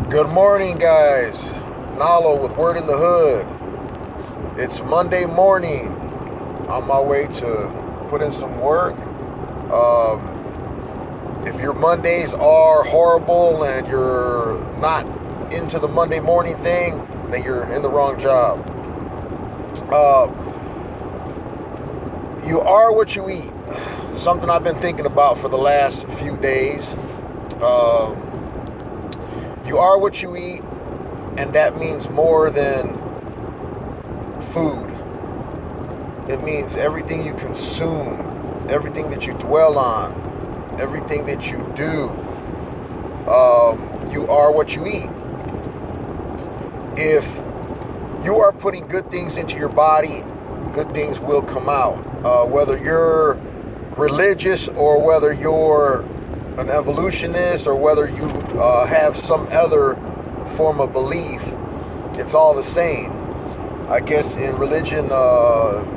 Good morning, guys. Nalo with Word in the Hood. It's Monday morning. On my way to put in some work. If your Mondays are horrible and you're not into the Monday morning thing, then you're in the wrong job. You are what you eat. Something I've been thinking about for the last few days. You are what you eat, and that means more than food. It means everything you consume, everything that you dwell on, everything that you do. You are what you eat. If you are putting good things into your body, good things will come out. Whether you're religious or whether you're an evolutionist or whether you have some other form of belief, it's all the same. I guess in religion,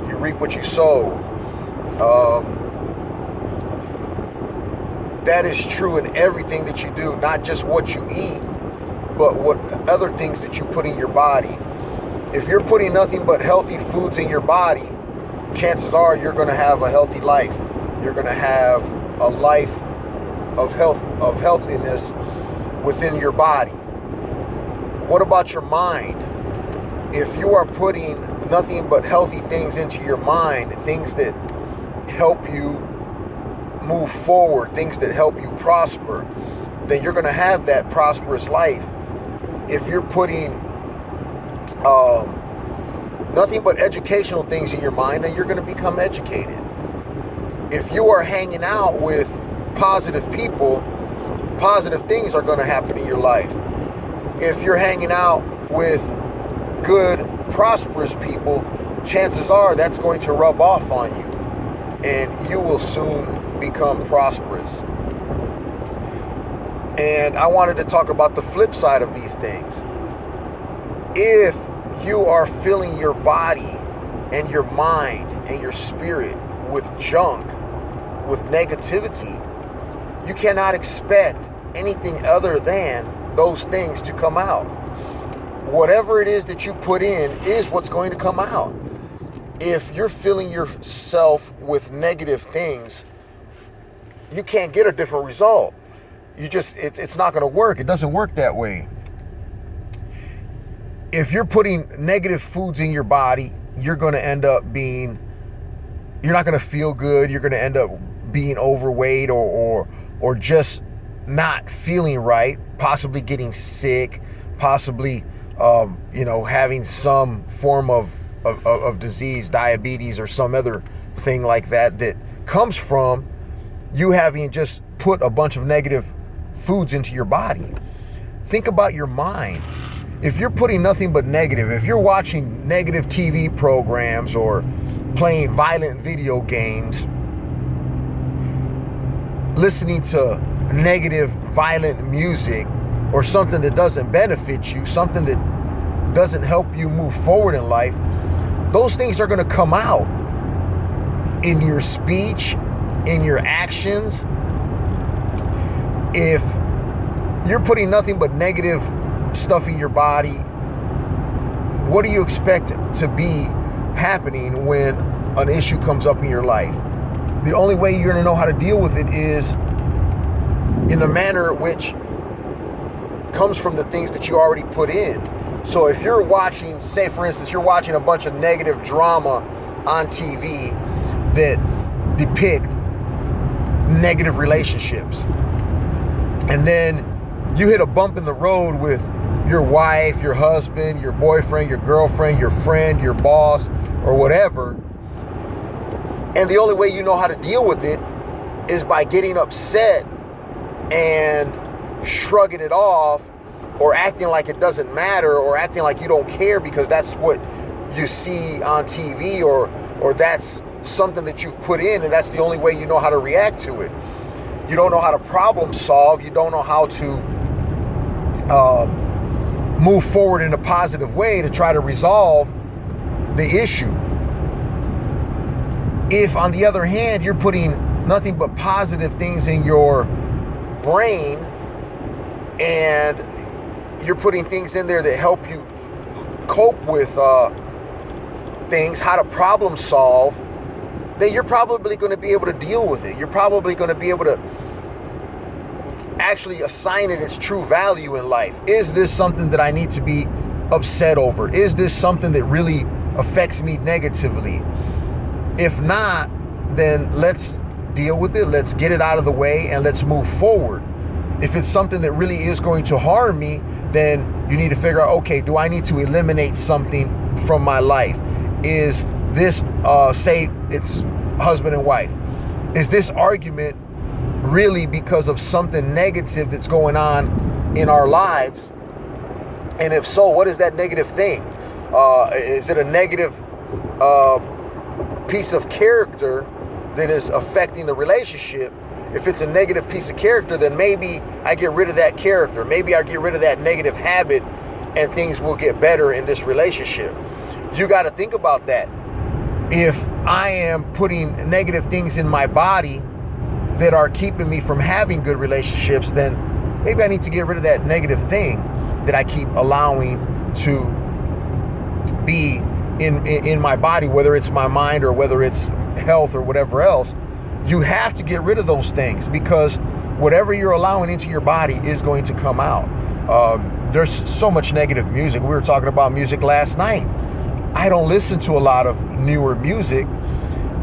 you reap what you sow. That is true in everything that you do, not just what you eat, but what other things that you put in your body. If you're putting nothing but healthy foods in your body, chances are you're going to have a healthy life. You're going to have a life of healthiness within your body. What about your mind? If you are putting nothing but healthy things into your mind, things that help you move forward, things that help you prosper, then you're going to have that prosperous life. If you're putting nothing but educational things in your mind, then you're going to become educated. If you are hanging out with positive people, positive things are going to happen in your life. If you're hanging out with good, prosperous people, chances are that's going to rub off on you, and you will soon become prosperous. And I wanted to talk about the flip side of these things. If you are filling your body and your mind and your spirit with junk, with negativity, you cannot expect anything other than those things to come out. Whatever it is that you put in is what's going to come out. If you're filling yourself with negative things, you can't get a different result. It's not going to work. It doesn't work that way. If you're putting negative foods in your body, you're not going to feel good. You're going to end up being overweight or just not feeling right, possibly getting sick, possibly having some form of disease, diabetes or some other thing like that comes from you having just put a bunch of negative foods into your body. Think about your mind. If you're putting nothing but negative, if you're watching negative TV programs or playing violent video games, listening to negative, violent music, or something that doesn't benefit you, something that doesn't help you move forward in life, those things are going to come out in your speech, in your actions. If you're putting nothing but negative stuff in your body, what do you expect to be happening when an issue comes up in your life? The only way you're going to know how to deal with it is in a manner which comes from the things that you already put in. So if you're watching, say for instance, you're watching a bunch of negative drama on TV that depict negative relationships, and then you hit a bump in the road with your wife, your husband, your boyfriend, your girlfriend, your friend, your boss, or whatever, and the only way you know how to deal with it is by getting upset and shrugging it off, or acting like it doesn't matter, or acting like you don't care because that's what you see on TV, or that's something that you've put in, and that's the only way you know how to react to it. You don't know how to problem solve. You don't know how to move forward in a positive way to try to resolve the issue. If, on the other hand, you're putting nothing but positive things in your brain and you're putting things in there that help you cope with things, how to problem solve, then you're probably going to be able to deal with it. You're probably going to be able to actually assign it its true value in life. Is this something that I need to be upset over? Is this something that really affects me negatively? If not, then let's deal with it. Let's get it out of the way and let's move forward. If it's something that really is going to harm me, then you need to figure out, okay, do I need to eliminate something from my life? Is this, say it's husband and wife, is this argument really because of something negative that's going on in our lives? And if so, what is that negative thing? Is it a negative piece of character that is affecting the relationship? If it's a negative piece of character, then maybe I get rid of that character. Maybe I get rid of that negative habit and things will get better in this relationship. You got to think about that. If I am putting negative things in my body that are keeping me from having good relationships, then maybe I need to get rid of that negative thing that I keep allowing to be in my body, whether it's my mind or whether it's health or whatever else. You have to get rid of those things, because whatever you're allowing into your body is going to come out. There's so much negative music. We were talking about music last night. I don't listen to a lot of newer music,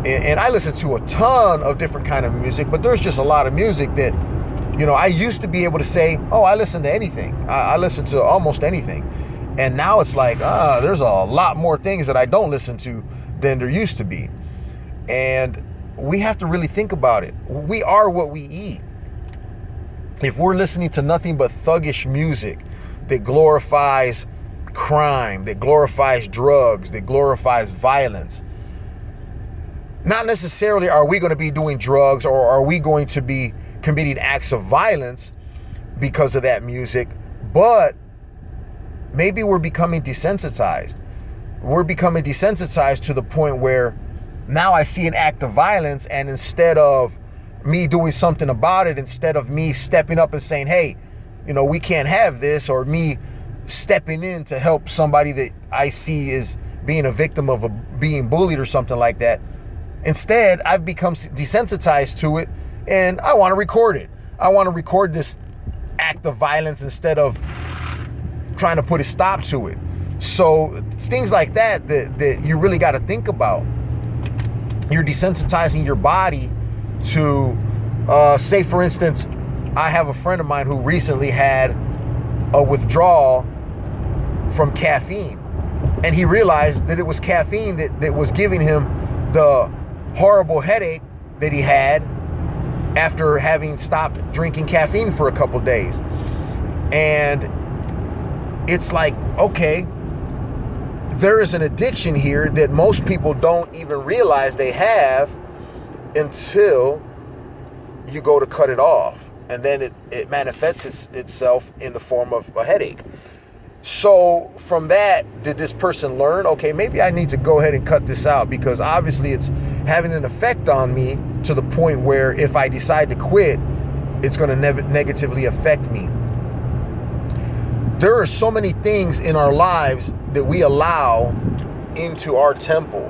and I listen to a ton of different kind of music, but there's just a lot of music that, you know, I used to be able to say, oh, I listen to anything. I listen to almost anything. And now it's like, there's a lot more things that I don't listen to than there used to be. And we have to really think about it. We are what we eat. If we're listening to nothing but thuggish music that glorifies crime, that glorifies drugs, that glorifies violence, not necessarily are we going to be doing drugs or are we going to be committing acts of violence because of that music, but maybe we're becoming desensitized. We're becoming desensitized to the point where now I see an act of violence, and instead of me doing something about it, instead of me stepping up and saying, hey, you know, we can't have this, or me stepping in to help somebody that I see is being a victim of being bullied or something like that, instead I've become desensitized to it, and I want to record it. I want to record this act of violence instead of trying to put a stop to it. So it's things like that you really got to think about. You're desensitizing your body to, say for instance, I have a friend of mine who recently had a withdrawal from caffeine, and he realized that it was caffeine that was giving him the horrible headache that he had after having stopped drinking caffeine for a couple days. And it's like, okay, there is an addiction here that most people don't even realize they have until you go to cut it off. And then it manifests itself in the form of a headache. So from that, did this person learn, okay, maybe I need to go ahead and cut this out, because obviously it's having an effect on me to the point where if I decide to quit, it's going to negatively affect me. There are so many things in our lives that we allow into our temple.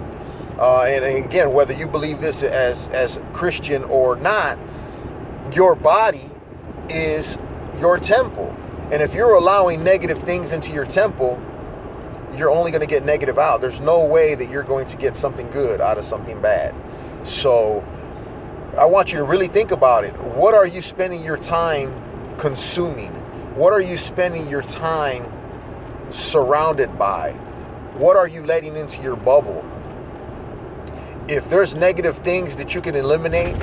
And again, whether you believe this as Christian or not, your body is your temple. And if you're allowing negative things into your temple, you're only going to get negative out. There's no way that you're going to get something good out of something bad. So I want you to really think about it. What are you spending your time consuming? What are you spending your time surrounded by? What are you letting into your bubble? If there's negative things that you can eliminate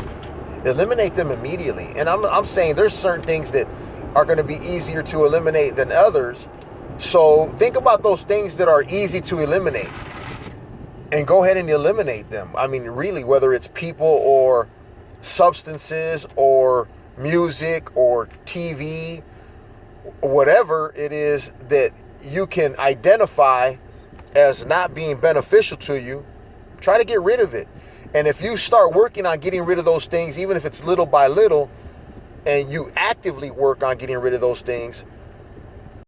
them immediately. And I'm saying there's certain things that are going to be easier to eliminate than others. So think about those things that are easy to eliminate and go ahead and eliminate them. I mean, really, whether it's people or substances or music or TV, whatever it is that you can identify as not being beneficial to you, try to get rid of it. And if you start working on getting rid of those things, even if it's little by little, and you actively work on getting rid of those things,